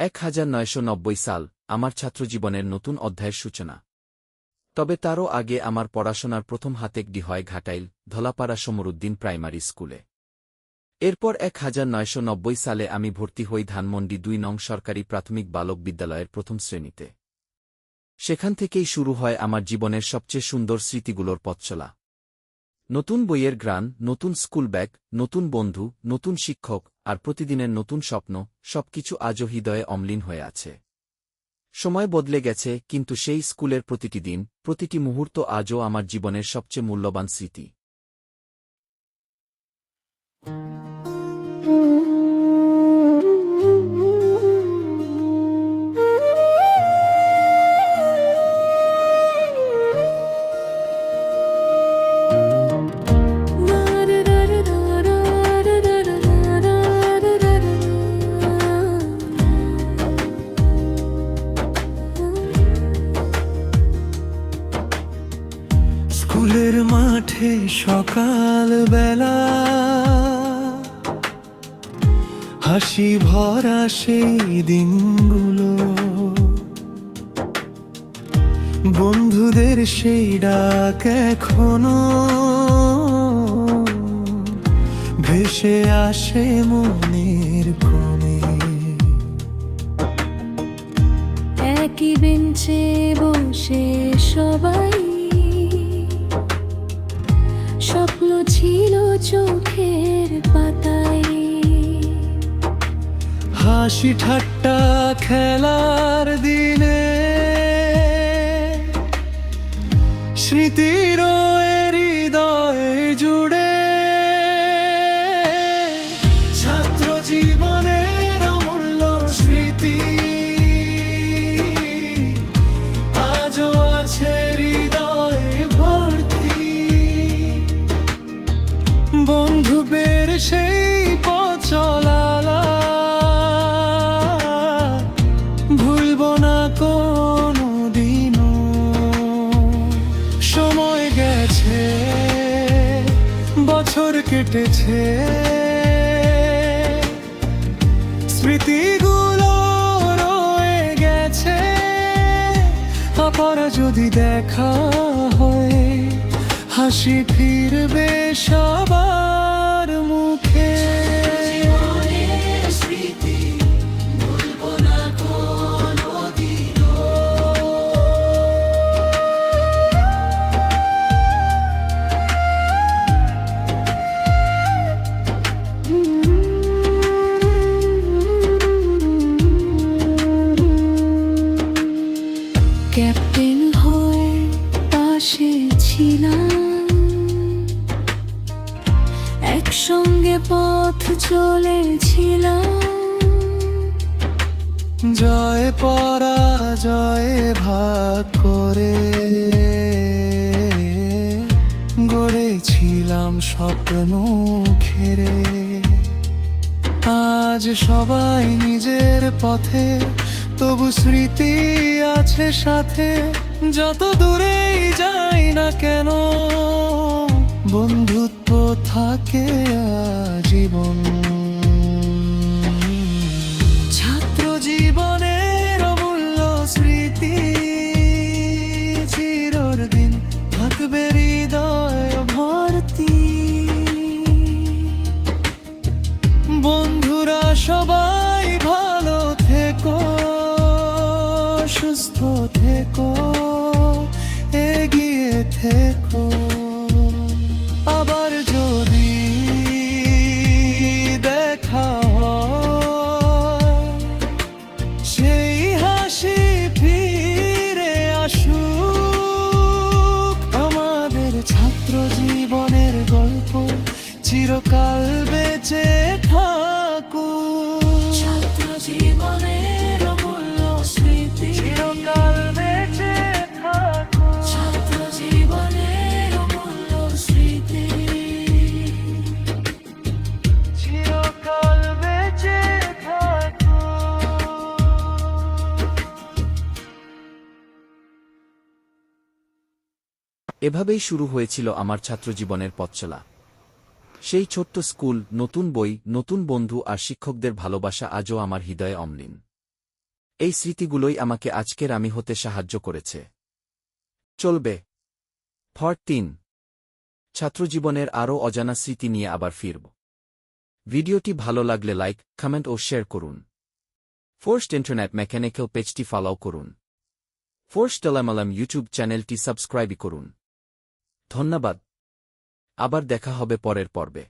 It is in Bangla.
1990 সাল আমার ছাত্রজীবনের নতুন অধ্যায়ের সূচনা। তবে তারও আগে আমার পড়াশোনার প্রথম হাতেকডি হয় ঘাটাইল ধলাপাড়া সমরুদ্দিন প্রাইমারি স্কুলে। এরপর 1990 সালে আমি ভর্তি হই ধানমন্ডি ২ নং সরকারি প্রাথমিক বালক বিদ্যালয়ের প্রথম শ্রেণীতে। সেখান থেকেই শুরু হয় আমার জীবনের সবচেয়ে সুন্দর স্মৃতিগুলোর পথচলা। নতুন বইয়ের ঘ্রাণ, নতুন স্কুল ব্যাগ, নতুন বন্ধু, নতুন শিক্ষক আর প্রতিদিনের নতুন স্বপ্ন, সবকিছু আজও হৃদয়ে অম্লীন হয়ে আছে। সময় বদলে গেছে, কিন্তু সেই স্কুলের প্রতিটি দিন, প্রতিটি মুহূর্ত আজও আমার জীবনের সবচেয়ে মূল্যবান স্মৃতি। স্কুলের মাঠে সকাল বেলা হাসি ভরা সেই দিনগুলো, বন্ধুদের সেই ডাক এখনো ভেসে আসে মনের কোণে। একই বেঞ্চে বসে সবাই, স্বপ্ন ছিল চোখের পাতায়। হাসি ঠাট্টা খেলার দিনে স্মৃতির হৃদয়ে জুড়ে। ছাত্র জীবনের অমূল্য স্মৃতি আজও আছে হৃদয়ে ভর্তি। বন্ধুদের সেই পথ চলা ভুলব না কোনো দিনও। সময় গেছে, বছর কেটেছে, স্মৃতিগুলো রয়ে গেছে। আবার যদি দেখা হয়, হাসি ফিরবে সবার মুখে। ক্যাপ্টেন হয়ে পাশে ছিলাম, একসঙ্গে পথ চলেছিলাম। জয় পরাজয় ভাগ করে গড়েছিলাম স্বপ্ন ঘেরে। আজ সবাই নিজের পথে, তবু স্মৃতি আছে সাথে। যত দূরেই যাই না কেন, বন্ধুত্ব থাকে আজীবন। ছাত্র জীবনের অমূল্য স্মৃতি চিরদিন থাকবে হৃদয় ভর্তি। বন্ধুরা সবাই ভালো থেকো, সুস্থ থেকো, এগিয়ে থেকো। আবার যদি দেখা হয়, সেই হাসি ফিরে আসুক। আমাদের ছাত্র জীবনের গল্প চিরকাল বেঁচে থাকুক। ছাত্র জীবনের অমূল্য স্মৃতি চিরকাল বেঁচে থাকুক। ছাত্র জীবনের অমূল্য স্মৃতি চিরকাল বেঁচে থাকুক। এভাবেই শুরু হয়েছিল আমার ছাত্রজীবনের পথচলা। সেই ছোট্ট স্কুল, নতুন বই, নতুন বন্ধু আর শিক্ষকদের ভালোবাসা আজও আমার হৃদয়ে অম্লীন। এই স্মৃতিগুলোই আমাকে আজকের আমি হতে সাহায্য করেছে। চলবে। ফর 3 ছাত্রজীবনের আরও অজানা স্মৃতি নিয়ে আবার ফিরব। ভিডিওটি ভালো লাগলে লাইক, কমেন্ট ও শেয়ার করুন। ফোর্সড ইন্টারনেট মেকানিক্যাল পেজটি ফলো করুন। ফোর্সড এলএমএলএম ইউটিউব চ্যানেলটি সাবস্ক্রাইব করুন। ধন্যবাদ। আবার দেখা হবে পরের পর্বে।